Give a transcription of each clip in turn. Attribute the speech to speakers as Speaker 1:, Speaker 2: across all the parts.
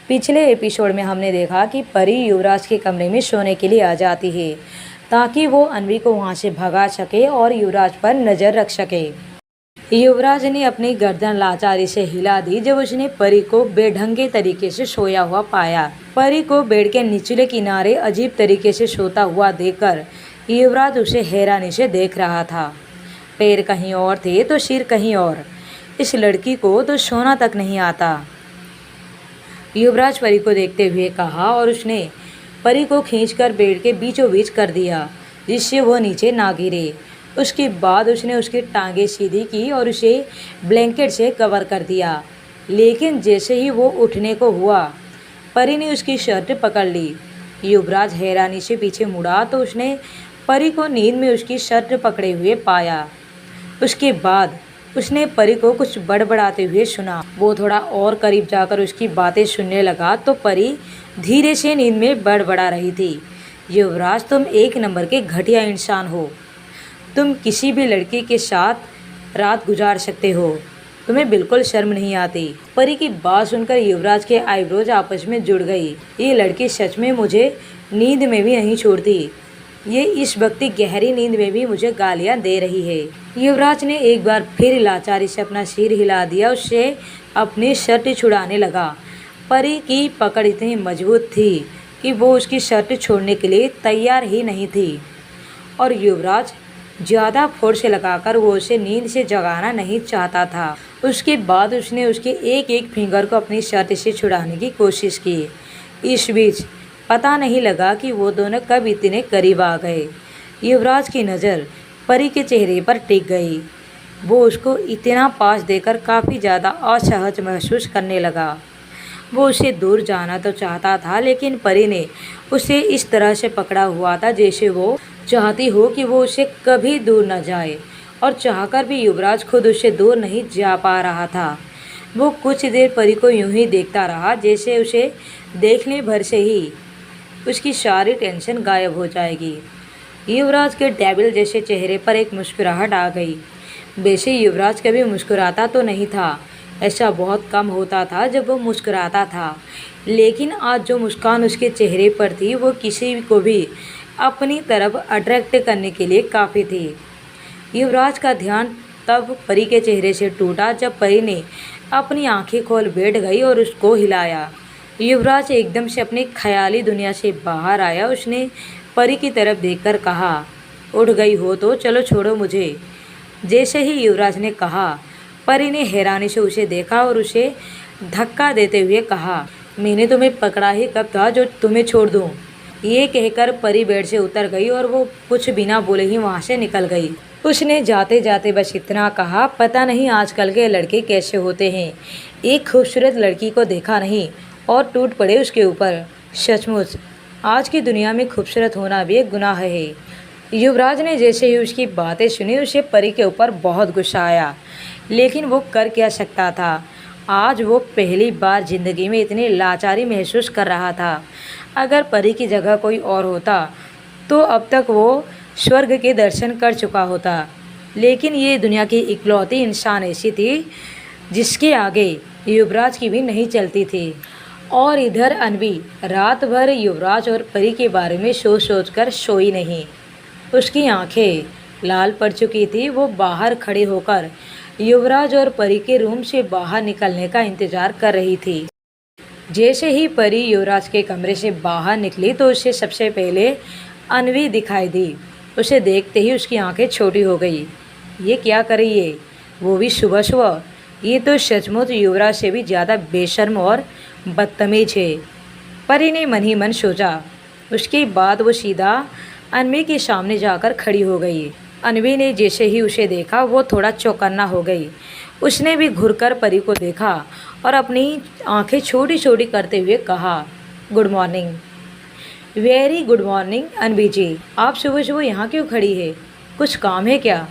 Speaker 1: पिछले एपिसोड में हमने देखा कि परी युवराज के कमरे में सोने के लिए आ जाती है ताकि वो अन्वी को वहाँ से भगा सके और युवराज पर नज़र रख सके। युवराज ने अपनी गर्दन लाचारी से हिला दी जब उसने परी को बेढंगे तरीके से सोया हुआ पाया। परी को बेड के निचले किनारे अजीब तरीके से सोता हुआ देखकर युवराज उसे हैरानी से देख रहा था। पैर कहीं और थे तो सिर कहीं और। इस लड़की को तो सोना तक नहीं आता। युवराज परी को देखते हुए कहा और उसने परी को खींचकर बेड के बीचों बीच कर दिया जिससे वो नीचे ना गिरे। उसके बाद उसने उसकी टांगें सीधी की और उसे ब्लैंकेट से कवर कर दिया। लेकिन जैसे ही वो उठने को हुआ परी ने उसकी शर्ट पकड़ ली। युवराज हैरानी से पीछे मुड़ा तो उसने परी को नींद में उसकी शर्ट पकड़े हुए पाया। उसके बाद उसने परी को कुछ बड़बड़ाते हुए सुना। वो थोड़ा और करीब जाकर उसकी बातें सुनने लगा तो परी धीरे से नींद में बड़बड़ा रही थी। युवराज, तुम एक नंबर के घटिया इंसान हो। तुम किसी भी लड़की के साथ रात गुजार सकते हो। तुम्हें बिल्कुल शर्म नहीं आती। परी की बात सुनकर युवराज के आईब्रोज आपस में जुड़ गई। ये लड़की सच में मुझे नींद में भी नहीं छोड़ती। ये इस वक्त गहरी नींद में भी मुझे गालियां दे रही है। युवराज ने एक बार फिर लाचारी से अपना सिर हिला दिया। उससे अपनी शर्ट छुड़ाने लगा। परी की पकड़ इतनी मजबूत थी कि वो उसकी शर्ट छोड़ने के लिए तैयार ही नहीं थी और युवराज ज़्यादा फोर्स से लगाकर वो उसे नींद से जगाना नहीं चाहता था। उसके बाद उसने उसके एक एक फिंगर को अपनी शर्ट से छुड़ाने की कोशिश की। इस बीच पता नहीं लगा कि वो दोनों कब इतने करीब आ गए। युवराज की नज़र परी के चेहरे पर टिक गई। वो उसको इतना पास देकर काफ़ी ज़्यादा असहज महसूस करने लगा। वो उससे दूर जाना तो चाहता था लेकिन परी ने उसे इस तरह से पकड़ा हुआ था जैसे वो चाहती हो कि वो उसे कभी दूर न जाए और चाहकर भी युवराज खुद उससे दूर नहीं जा पा रहा था। वो कुछ देर परी को यूं ही देखता रहा जैसे उसे देखने भर से ही उसकी सारी टेंशन गायब हो जाएगी। युवराज के डेविल जैसे चेहरे पर एक मुस्कुराहट आ गई। वैसे युवराज कभी मुस्कुराता तो नहीं था। ऐसा बहुत कम होता था जब वो मुस्कुराता था, लेकिन आज जो मुस्कान उसके चेहरे पर थी वो किसी को भी अपनी तरफ अट्रैक्ट करने के लिए काफ़ी थी। युवराज का ध्यान तब परी के चेहरे से टूटा जब परी ने अपनी आंखें खोल बैठ गई और उसको हिलाया। युवराज एकदम से अपनी ख्याली दुनिया से बाहर आया। उसने परी की तरफ देखकर कहा, उठ गई हो तो चलो छोड़ो मुझे। जैसे ही युवराज ने कहा परी ने हैरानी से उसे देखा और उसे धक्का देते हुए कहा, मैंने तुम्हें पकड़ा ही कब था जो तुम्हें छोड़ दूँ। ये कहकर परी बेड से उतर गई और वो कुछ बिना बोले ही वहाँ से निकल गई। उसने जाते जाते बस इतना कहा, पता नहीं आजकल के लड़के कैसे होते हैं। एक खूबसूरत लड़की को देखा नहीं और टूट पड़े उसके ऊपर। सचमुच आज की दुनिया में खूबसूरत होना भी एक गुनाह है। युवराज ने जैसे ही उसकी बातें सुनी उसे परी के ऊपर बहुत गुस्सा आया, लेकिन वो कर क्या सकता था। आज वो पहली बार ज़िंदगी में इतनी लाचारी महसूस कर रहा था। अगर परी की जगह कोई और होता तो अब तक वो स्वर्ग के दर्शन कर चुका होता, लेकिन ये दुनिया की इकलौती इंसान ऐसी थी जिसके आगे युवराज की भी नहीं चलती थी। और इधर अन्वी रात भर युवराज और परी के बारे में सोच सोच कर सोई नहीं। उसकी आंखें लाल पड़ चुकी थी। वो बाहर खड़े होकर युवराज और परी के रूम से बाहर निकलने का इंतज़ार कर रही थी। जैसे ही परी युवराज के कमरे से बाहर निकली तो उसे सबसे पहले अन्वी दिखाई दी। उसे देखते ही उसकी आंखें छोटी हो गई। ये क्या कर रही है, वो भी सुबह सुबह। ये तो सचमुच युवराज से भी ज़्यादा बेशर्म और बदतमीज है, परी ने मन ही मन सोचा। उसके बाद वो सीधा अन्वी के सामने जाकर खड़ी हो गई। अन्वी ने जैसे ही उसे देखा वो थोड़ा चौकन्ना हो गई। उसने भी घुरकर परी को देखा और अपनी आंखें छोटी छोटी करते हुए कहा, good morning. Very good morning Anvi ji, आप सुबह सुबह यहाँ क्यों खड़ी है, कुछ काम है क्या?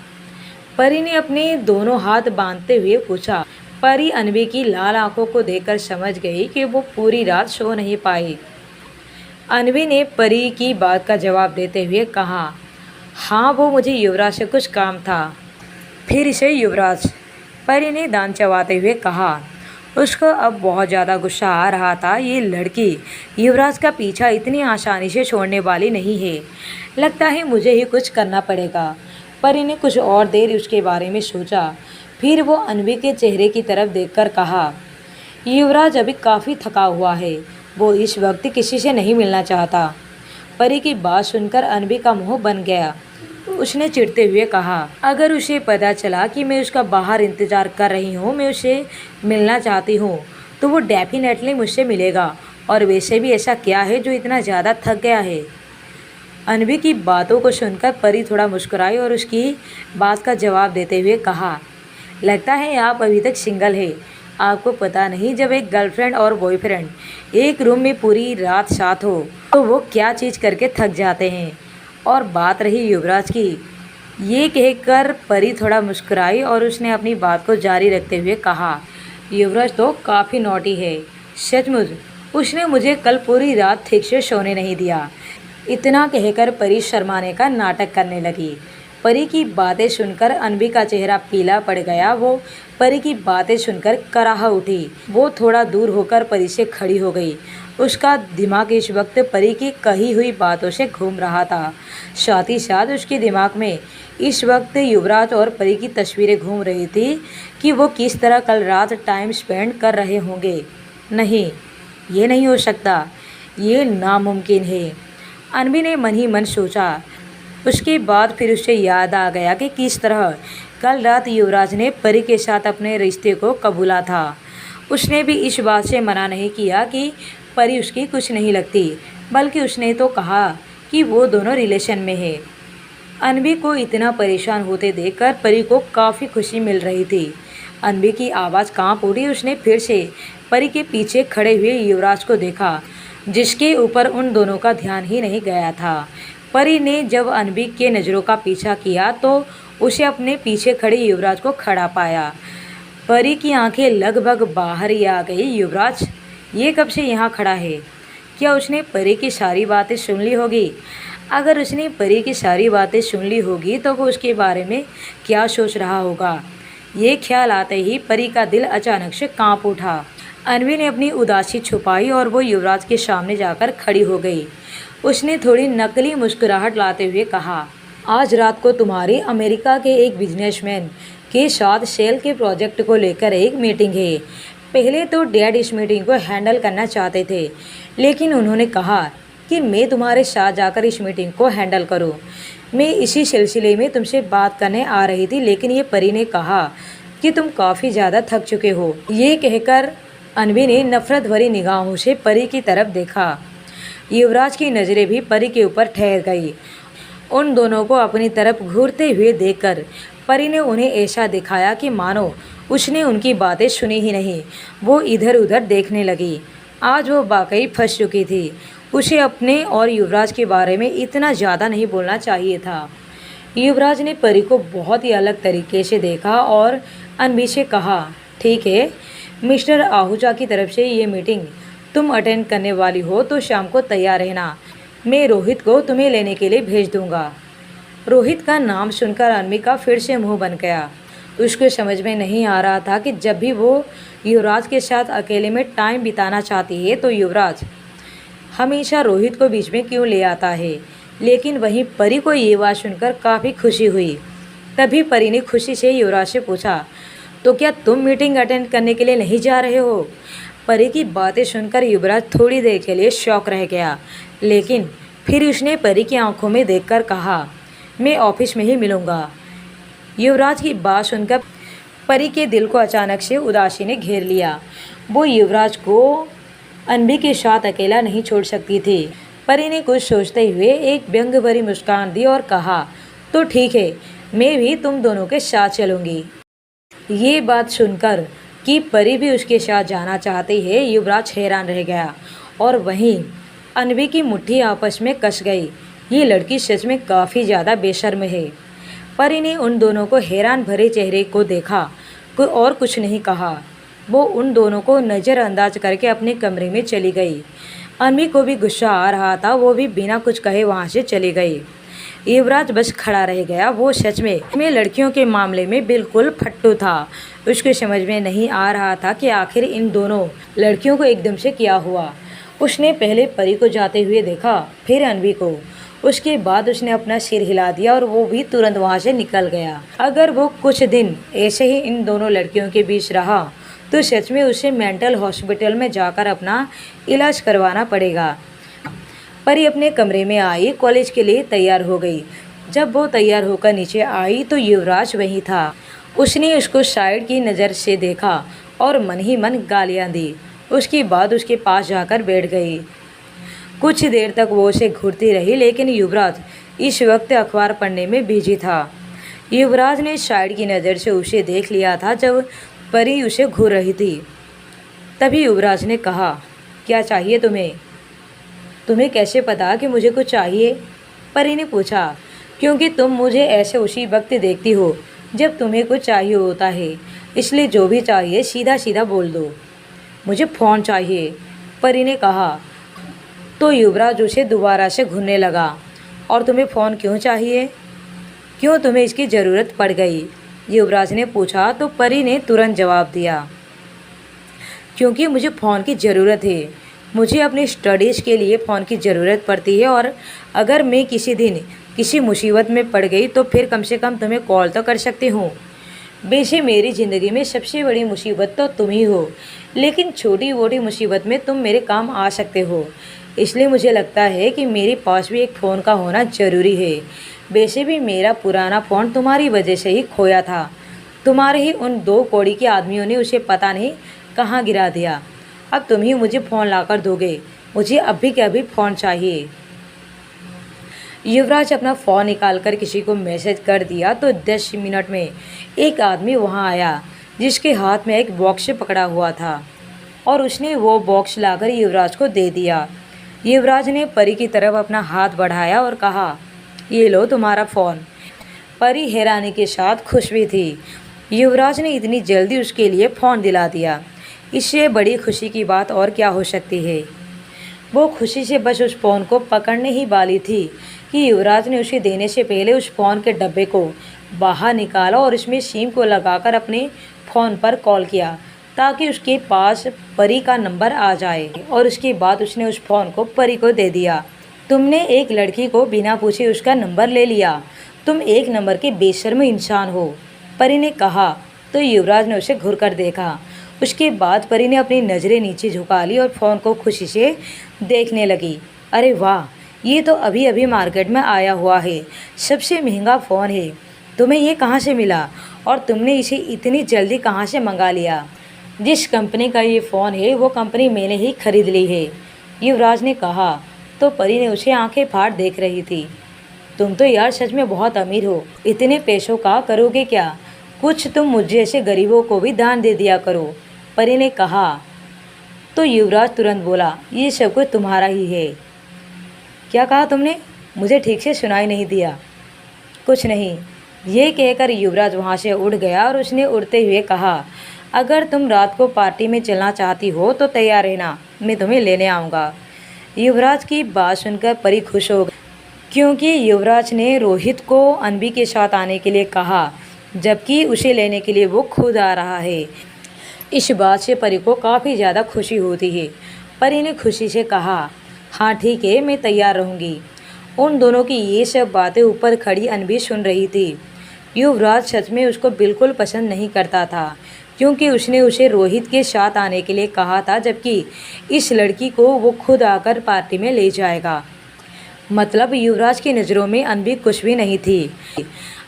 Speaker 1: परी ने अपने दोनों हाथ बांधते हुए पूछा। परी अन्वी की लाल आंखों को देखकर समझ गई कि वो पूरी रात सो नहीं पाई। अन्वी ने परी की बात का जवाब देते हुए कहा, हाँ वो मुझे युवराज से कुछ काम था। फिर इसे युवराज, परी ने दांत चबाते हुए कहा। उसको अब बहुत ज़्यादा गुस्सा आ रहा था। ये लड़की युवराज का पीछा इतनी आसानी से छोड़ने वाली नहीं है। लगता है मुझे ही कुछ करना पड़ेगा। परी ने कुछ और देर उसके बारे में सोचा। फिर वो अनवी के चेहरे की तरफ देखकर कहा, युवराज अभी काफ़ी थका हुआ है। वो इस वक्त किसी से नहीं मिलना चाहता। परी की बात सुनकर अनवी का मुंह बन गया। उसने चिढ़ते हुए कहा, अगर उसे पता चला कि मैं उसका बाहर इंतज़ार कर रही हूँ, मैं उसे मिलना चाहती हूँ, तो वो डेफिनेटली मुझसे मिलेगा। और वैसे भी ऐसा क्या है जो इतना ज़्यादा थक गया है। अनवी की बातों को सुनकर परी थोड़ा मुस्कुराई और उसकी बात का जवाब देते हुए कहा, लगता है आप अभी तक सिंगल है। आपको पता नहीं, जब एक गर्लफ्रेंड और बॉयफ्रेंड एक रूम में पूरी रात साथ हो तो वो क्या चीज़ करके थक जाते हैं। और बात रही युवराज की, ये कहकर परी थोड़ा मुस्कुराई और उसने अपनी बात को जारी रखते हुए कहा, युवराज तो काफ़ी नॉटी है। सचमुच उसने मुझे कल पूरी रात ठीक से सोने नहीं दिया। इतना कहकर परी शर्माने का नाटक करने लगी। परी की बातें सुनकर अनवी का चेहरा पीला पड़ गया। वो परी की बातें सुनकर कराह उठी। वो थोड़ा दूर होकर परी से खड़ी हो गई। उसका दिमाग इस वक्त परी की कही हुई बातों से घूम रहा था। साथ ही साथ उसके दिमाग में इस वक्त युवराज और परी की तस्वीरें घूम रही थी कि वो किस तरह कल रात टाइम स्पेंड कर रहे होंगे। नहीं, ये नहीं हो सकता, ये नामुमकिन है, अनवी ने मन ही मन सोचा। उसके बाद फिर उसे याद आ गया कि किस तरह कल रात युवराज ने परी के साथ अपने रिश्ते को कबूला था। उसने भी इस बात से मना नहीं किया कि परी उसकी कुछ नहीं लगती, बल्कि उसने तो कहा कि वो दोनों रिलेशन में है। अनवी को इतना परेशान होते देखकर परी को काफ़ी खुशी मिल रही थी। अनवी की आवाज़ कांप उठी। उसने फिर से परी के पीछे खड़े हुए युवराज को देखा, जिसके ऊपर उन दोनों का ध्यान ही नहीं गया था। परी ने जब अनवी के नज़रों का पीछा किया तो उसे अपने पीछे खड़े युवराज को खड़ा पाया। परी की आंखें लगभग बाहर ही आ गई। युवराज ये कब से यहाँ खड़ा है? क्या उसने परी की सारी बातें सुन ली होगी? अगर उसने परी की सारी बातें सुन ली होगी तो वो उसके बारे में क्या सोच रहा होगा? ये ख्याल आते ही परी का दिल अचानक से कांप उठा। अनवी ने अपनी उदासी छुपाई और वो युवराज के सामने जाकर खड़ी हो गई। उसने थोड़ी नकली मुस्कुराहट लाते हुए कहा, आज रात को तुम्हारी अमेरिका के एक बिजनेसमैन के साथ सेल के प्रोजेक्ट को लेकर एक मीटिंग है। पहले तो डैड इस मीटिंग को हैंडल करना चाहते थे, लेकिन उन्होंने कहा कि मैं तुम्हारे साथ जाकर इस मीटिंग को हैंडल करूं। मैं इसी सिलसिले में तुमसे बात करने आ रही थी, लेकिन ये परी ने कहा कि तुम काफ़ी ज़्यादा थक चुके हो। ये कहकर अनवी ने नफरत भरी निगाहों से परी की तरफ देखा। युवराज की नज़रें भी परी के ऊपर ठहर गई। उन दोनों को अपनी तरफ घूरते हुए देखकर परी ने उन्हें ऐसा दिखाया कि मानो उसने उनकी बातें सुनी ही नहीं। वो इधर उधर देखने लगी। आज वो वाकई फंस चुकी थी। उसे अपने और युवराज के बारे में इतना ज़्यादा नहीं बोलना चाहिए था। युवराज ने परी को बहुत ही अलग तरीके से देखा और अनवी से कहा, ठीक है, मिस्टर आहूजा की तरफ से ये मीटिंग तुम अटेंड करने वाली हो तो शाम को तैयार रहना। मैं रोहित को तुम्हें लेने के लिए भेज दूंगा। रोहित का नाम सुनकर अनवी का फिर से मुंह बन गया। उसको समझ में नहीं आ रहा था कि जब भी वो युवराज के साथ अकेले में टाइम बिताना चाहती है तो युवराज हमेशा रोहित को बीच में क्यों ले आता है। लेकिन वहीं परी को ये बात सुनकर काफ़ी खुशी हुई। तभी परी ने खुशी से युवराज से पूछा, तो क्या तुम मीटिंग अटेंड करने के लिए नहीं जा रहे हो? परी की बातें सुनकर युवराज थोड़ी देर के लिए शॉक रह गया, लेकिन फिर उसने परी की आंखों में देखकर कहा, मैं ऑफिस में ही मिलूँगा। युवराज की बात सुनकर परी के दिल को अचानक से उदासी ने घेर लिया। वो युवराज को अनवी के साथ अकेला नहीं छोड़ सकती थी। परी ने कुछ सोचते हुए एक व्यंग भरी मुस्कान दी और कहा, तो ठीक है, मैं भी तुम दोनों के साथ चलूँगी। ये बात सुनकर कि परी भी उसके साथ जाना चाहती है, युवराज हैरान रह गया और वहीं अनवी की मुट्ठी आपस में कस गई। ये लड़की सच में काफ़ी ज़्यादा बेशर्म है। परी ने उन दोनों को हैरान भरे चेहरे को देखा, कोई और कुछ नहीं कहा। वो उन दोनों को नज़रअंदाज करके अपने कमरे में चली गई। अनवी को भी गुस्सा आ रहा था। वो भी बिना कुछ कहे वहाँ से चली गई। युवराज बस खड़ा रह गया। वो सच में लड़कियों के मामले में बिल्कुल फट्टू था। उसको समझ में नहीं आ रहा था कि आखिर इन दोनों लड़कियों को एकदम से क्या हुआ। उसने पहले परी को जाते हुए देखा, फिर अनवी को। उसके बाद उसने अपना सिर हिला दिया और वो भी तुरंत वहाँ से निकल गया। अगर वो कुछ दिन ऐसे ही इन दोनों लड़कियों के बीच रहा तो सच में उसे मेंटल हॉस्पिटल में जाकर अपना इलाज करवाना पड़ेगा। परी अपने कमरे में आई, कॉलेज के लिए तैयार हो गई। जब वो तैयार होकर नीचे आई तो युवराज वहीं था। उसने उसको साइड की नज़र से देखा और मन ही मन गालियाँ दी। उसके बाद उसके पास जाकर बैठ गई। कुछ देर तक वो उसे घूरती रही, लेकिन युवराज इस वक्त अखबार पढ़ने में बिजी था। युवराज ने साइड की नज़र से उसे देख लिया था जब परी उसे घूर रही थी। तभी युवराज ने कहा, क्या चाहिए तुम्हें? तुम्हें कैसे पता कि मुझे कुछ चाहिए? परी ने पूछा। क्योंकि तुम मुझे ऐसे उसी वक्त देखती हो जब तुम्हें कुछ चाहिए होता है, इसलिए जो भी चाहिए सीधा सीधा बोल दो। मुझे फ़ोन चाहिए, परी ने कहा। तो युवराज उसे दोबारा से घूरने लगा। और तुम्हें फ़ोन क्यों चाहिए? क्यों तुम्हें इसकी ज़रूरत पड़ गई? युवराज ने पूछा तो परी ने तुरंत जवाब दिया, क्योंकि मुझे फ़ोन की ज़रूरत है। मुझे अपनी स्टडीज़ के लिए फ़ोन की ज़रूरत पड़ती है, और अगर मैं किसी दिन किसी मुसीबत में पड़ गई तो फिर कम से कम तुम्हें कॉल तो कर सकती हूँ। वैसे मेरी ज़िंदगी में सबसे बड़ी मुसीबत तो तुम ही हो, लेकिन छोटी मोटी मुसीबत में तुम मेरे काम आ सकते हो। इसलिए मुझे लगता है कि मेरे पास भी एक फ़ोन का होना ज़रूरी है। वैसे भी मेरा पुराना फ़ोन तुम्हारी वजह से ही खोया था। तुम्हारे ही उन दो कौड़ी के आदमियों ने उसे पता नहीं कहाँ गिरा दिया। अब तुम ही मुझे फ़ोन लाकर दोगे। मुझे अभी के अभी फ़ोन चाहिए। युवराज अपना फ़ोन निकालकर किसी को मैसेज कर दिया तो 10 मिनट में एक आदमी वहां आया, जिसके हाथ में एक बॉक्स पकड़ा हुआ था, और उसने वो बॉक्स लाकर युवराज को दे दिया। युवराज ने परी की तरफ अपना हाथ बढ़ाया और कहा, ये लो तुम्हारा फ़ोन। परी हैरानी के साथ खुश भी थी। युवराज ने इतनी जल्दी उसके लिए फ़ोन दिला दिया। इससे बड़ी खुशी की बात और क्या हो सकती है। वो खुशी से बस उस फ़ोन को पकड़ने ही वाली थी कि युवराज ने उसे देने से पहले उस फ़ोन के डब्बे को बाहर निकाला और इसमें सिम को लगाकर अपने फ़ोन पर कॉल किया, ताकि उसके पास परी का नंबर आ जाए। और उसके बाद उसने उस फ़ोन को परी को दे दिया। तुमने एक लड़की को बिना पूछे उसका नंबर ले लिया। तुम एक नंबर के बेशर्म इंसान हो, परी ने कहा। तो युवराज ने उसे घूर कर देखा। उसके बाद परी ने अपनी नज़रें नीचे झुका ली और फ़ोन को खुशी से देखने लगी। अरे वाह, ये तो अभी अभी मार्केट में आया हुआ है, सबसे महंगा फ़ोन है। तुम्हें ये कहाँ से मिला, और तुमने इसे इतनी जल्दी कहाँ से मंगा लिया? जिस कंपनी का ये फ़ोन है वो कंपनी मैंने ही खरीद ली है, युवराज ने कहा। तो परी ने उसे आंखें फाड़ देख रही थी। तुम तो यार सच में बहुत अमीर हो। इतने पैसों का करोगे क्या? कुछ तुम मुझ जैसे गरीबों को भी दान दे दिया करो, परी ने कहा। तो युवराज तुरंत बोला, ये सब कुछ तुम्हारा ही है। क्या कहा तुमने? मुझे ठीक से सुनाई नहीं दिया। कुछ नहीं, ये कहकर युवराज वहाँ से उड़ गया और उसने उड़ते हुए कहा, अगर तुम रात को पार्टी में चलना चाहती हो तो तैयार रहना, मैं तुम्हें लेने आऊँगा। युवराज की बात सुनकर परी खुश हो गई, क्योंकि युवराज ने रोहित को अनवी के साथ आने के लिए कहा, जबकि उसे लेने के लिए वो खुद आ रहा है। इस बात से परी को काफ़ी ज़्यादा खुशी होती है। परी ने खुशी से कहा, हाँ ठीक है, मैं तैयार रहूँगी। उन दोनों की ये सब बातें ऊपर खड़ी अनवी सुन रही थी। युवराज सच में उसको बिल्कुल पसंद नहीं करता था, क्योंकि उसने उसे रोहित के साथ आने के लिए कहा था, जबकि इस लड़की को वो खुद आकर पार्टी में ले जाएगा। मतलब युवराज की नज़रों में अनवी कुछ भी नहीं थी।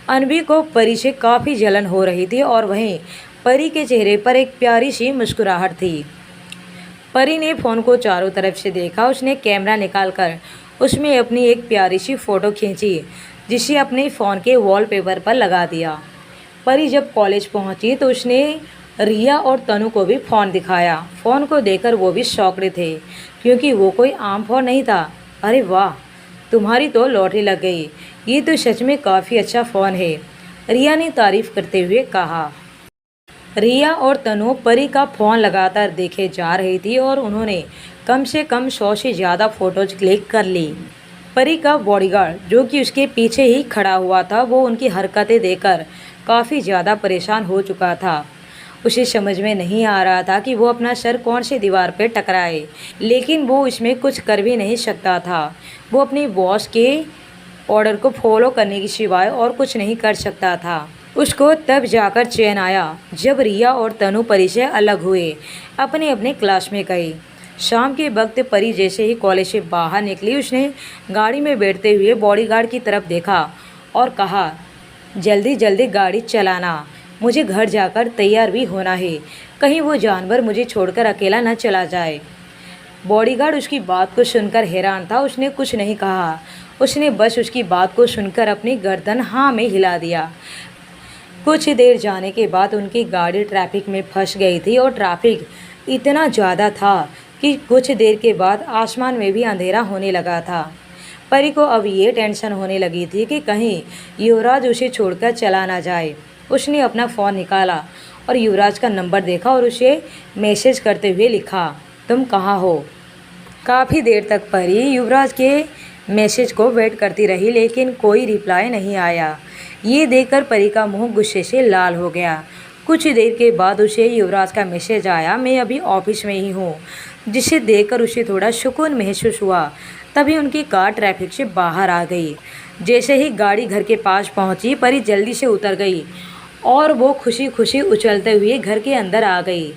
Speaker 1: अनवी को परी से काफ़ी जलन हो रही थी, और वहीं परी के चेहरे पर एक प्यारी सी मुस्कुराहट थी। परी ने फ़ोन को चारों तरफ से देखा। उसने कैमरा निकालकर उसमें अपनी एक प्यारी सी फ़ोटो खींची, जिसे अपने फ़ोन के वॉलपेपर पर लगा दिया। परी जब कॉलेज पहुंची तो उसने रिया और तनु को भी फ़ोन दिखाया। फ़ोन को देखकर वो भी शॉक्ड थे, क्योंकि वो कोई आम फ़ोन नहीं था। अरे वाह, तुम्हारी तो लॉटरी लग गई, ये तो सच में काफ़ी अच्छा फ़ोन है, रिया ने तारीफ़ करते हुए कहा। रिया और तनु परी का फ़ोन लगातार देखे जा रही थी, और उन्होंने कम से कम 100 से ज़्यादा फ़ोटोज़ क्लिक कर ली। परी का बॉडीगार्ड, जो कि उसके पीछे ही खड़ा हुआ था, वो उनकी हरकतें देखकर काफ़ी ज़्यादा परेशान हो चुका था। उसे समझ में नहीं आ रहा था कि वो अपना सर कौन सी दीवार पर टकराए, लेकिन वो इसमें कुछ कर भी नहीं सकता था। वो अपनी बॉस के ऑर्डर को फॉलो करने के सिवाय और कुछ नहीं कर सकता था। उसको तब जाकर चैन आया जब रिया और तनु परी से अलग हुए, अपने अपने क्लास में गए। शाम के वक्त परी जैसे ही कॉलेज से बाहर निकली, उसने गाड़ी में बैठते हुए बॉडीगार्ड की तरफ देखा और कहा, जल्दी जल्दी गाड़ी चलाना, मुझे घर जाकर तैयार भी होना है, कहीं वो जानवर मुझे छोड़कर अकेला न चला जाए। बॉडीगार्ड उसकी बात को सुनकर हैरान था। उसने कुछ नहीं कहा, उसने बस उसकी बात को सुनकर अपनी गर्दन हाँ में हिला दिया। कुछ देर जाने के बाद उनकी गाड़ी ट्रैफिक में फंस गई थी और ट्रैफिक इतना ज़्यादा था कि कुछ देर के बाद आसमान में भी अंधेरा होने लगा था। परी को अब ये टेंशन होने लगी थी कि कहीं युवराज उसे छोड़कर चला ना जाए। उसने अपना फ़ोन निकाला और युवराज का नंबर देखा और उसे मैसेज करते हुए लिखा, तुम कहाँ हो। काफ़ी देर तक परी युवराज के मैसेज को वेट करती रही, लेकिन कोई रिप्लाई नहीं आया। ये देखकर परी का मुंह गुस्से से लाल हो गया। कुछ देर के बाद उसे युवराज का मैसेज आया, मैं अभी ऑफिस में ही हूँ, जिसे देखकर उसे थोड़ा सुकून महसूस हुआ। तभी उनकी कार ट्रैफिक से बाहर आ गई। जैसे ही गाड़ी घर के पास पहुँची, परी जल्दी से उतर गई और वो खुशी खुशी उछलते हुए घर के अंदर आ गई।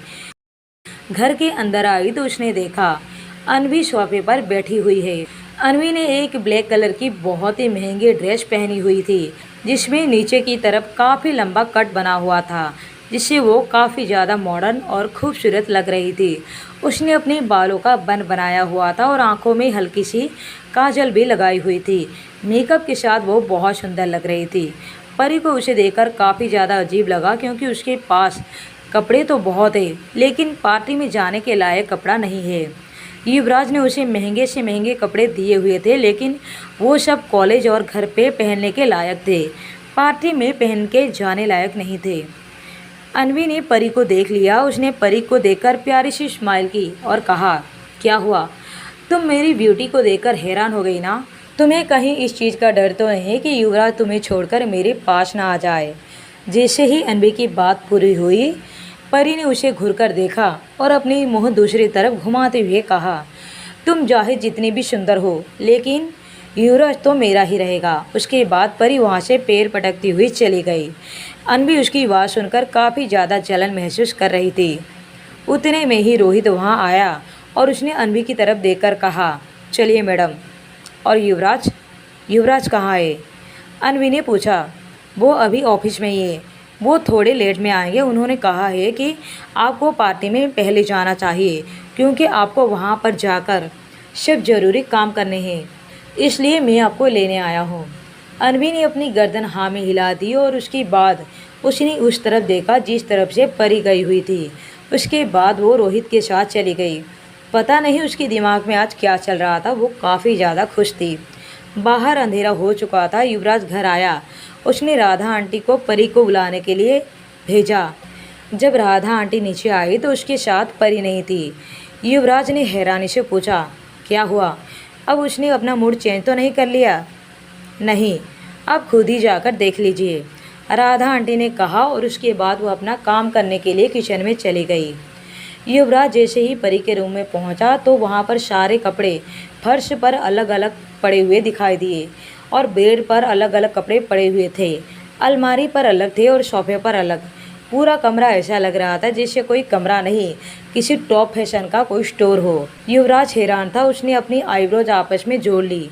Speaker 1: घर के अंदर आई तो उसने देखा अनवी सोफे पर बैठी हुई है। अनवी ने एक ब्लैक कलर की बहुत ही महंगी ड्रेस पहनी हुई थी, जिसमें नीचे की तरफ काफ़ी लंबा कट बना हुआ था, जिससे वो काफ़ी ज़्यादा मॉडर्न और खूबसूरत लग रही थी। उसने अपने बालों का बन बनाया हुआ था और आंखों में हल्की सी काजल भी लगाई हुई थी। मेकअप के साथ वो बहुत सुंदर लग रही थी। परी को उसे देखकर काफ़ी ज़्यादा अजीब लगा, क्योंकि उसके पास कपड़े तो बहुत है, लेकिन पार्टी में जाने के लायक कपड़ा नहीं है। युवराज ने उसे महंगे से महंगे कपड़े दिए हुए थे, लेकिन वो सब कॉलेज और घर पे पहनने के लायक थे, पार्टी में पहन के जाने लायक नहीं थे। अनवी ने परी को देख लिया। उसने परी को देखकर प्यारी सी स्माइल की और कहा, क्या हुआ, तुम मेरी ब्यूटी को देखकर हैरान हो गई ना। तुम्हें कहीं इस चीज़ का डर तो नहीं कि युवराज तुम्हें छोड़कर मेरे पास ना आ जाए। जैसे ही अनवी की बात पूरी हुई, परी ने उसे घुरकर देखा और अपनी मुंह दूसरी तरफ घुमाते हुए कहा, तुम चाहे जितनी भी सुंदर हो, लेकिन युवराज तो मेरा ही रहेगा। उसके बाद परी वहाँ से पैर पटकती हुई चली गई। अनवी उसकी आवाज़ सुनकर काफ़ी ज़्यादा जलन महसूस कर रही थी। उतने में ही रोहित वहाँ आया और उसने अनवी की तरफ देखकर कहा, चलिए मैडम। और युवराज, युवराज कहाँ है? अनवी ने पूछा। वो अभी ऑफिस में ही है, वो थोड़े लेट में आएंगे। उन्होंने कहा है कि आपको पार्टी में पहले जाना चाहिए, क्योंकि आपको वहाँ पर जाकर सब ज़रूरी काम करने हैं, इसलिए मैं आपको लेने आया हूँ। अनवी ने अपनी गर्दन हाँ में हिला दी और उसके बाद उसने उस तरफ देखा जिस तरफ से परी गई हुई थी। उसके बाद वो रोहित के साथ चली गई। पता नहीं उसके दिमाग में आज क्या चल रहा था, वो काफ़ी ज़्यादा खुश थी। बाहर अंधेरा हो चुका था। युवराज घर आया। उसने राधा आंटी को परी को बुलाने के लिए भेजा। जब राधा आंटी नीचे आई तो उसके साथ परी नहीं थी। युवराज ने हैरानी से पूछा, क्या हुआ? अब उसने अपना मूड चेंज तो नहीं कर लिया? नहीं, अब खुद ही जाकर देख लीजिए, राधा आंटी ने कहा और उसके बाद वो अपना काम करने के लिए किचन में चली गई। युवराज जैसे ही परी के रूम में पहुंचा तो वहां पर सारे कपड़े फर्श पर अलग अलग पड़े हुए दिखाई दिए और बेड पर अलग अलग कपड़े पड़े हुए थे। अलमारी पर अलग थे और सोफे पर अलग। पूरा कमरा ऐसा लग रहा था जैसे कोई कमरा नहीं, किसी टॉप फैशन का कोई स्टोर हो। युवराज हैरान था। उसने अपनी आईब्रोज आपस में जोड़ ली।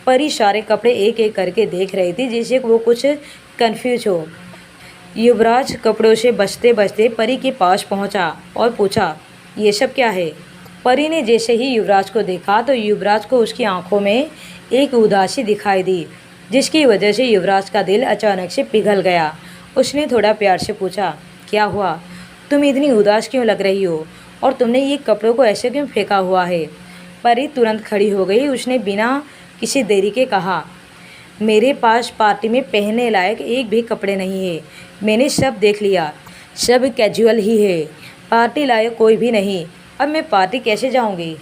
Speaker 1: परी सारे कपड़े एक एक करके देख रही थी, जैसे वो कुछ कंफ्यूज हो। युवराज कपड़ों से बचते बचते परी के पास पहुंचा और पूछा, ये सब क्या है? परी ने जैसे ही युवराज को देखा तो युवराज को उसकी आंखों में एक उदासी दिखाई दी, जिसकी वजह से युवराज का दिल अचानक से पिघल गया। उसने थोड़ा प्यार से पूछा, क्या हुआ? तुम इतनी उदास क्यों लग रही हो और तुमने ये कपड़ों को ऐसे क्यों फेंका हुआ है? परी तुरंत खड़ी हो गई। उसने बिना किसी देरी के कहा, मेरे पास पार्टी में पहनने लायक एक भी कपड़े नहीं है। मैंने सब देख लिया, सब कैजुअल ही है, पार्टी लायक कोई भी नहीं। अब मैं पार्टी कैसे जाऊंगी?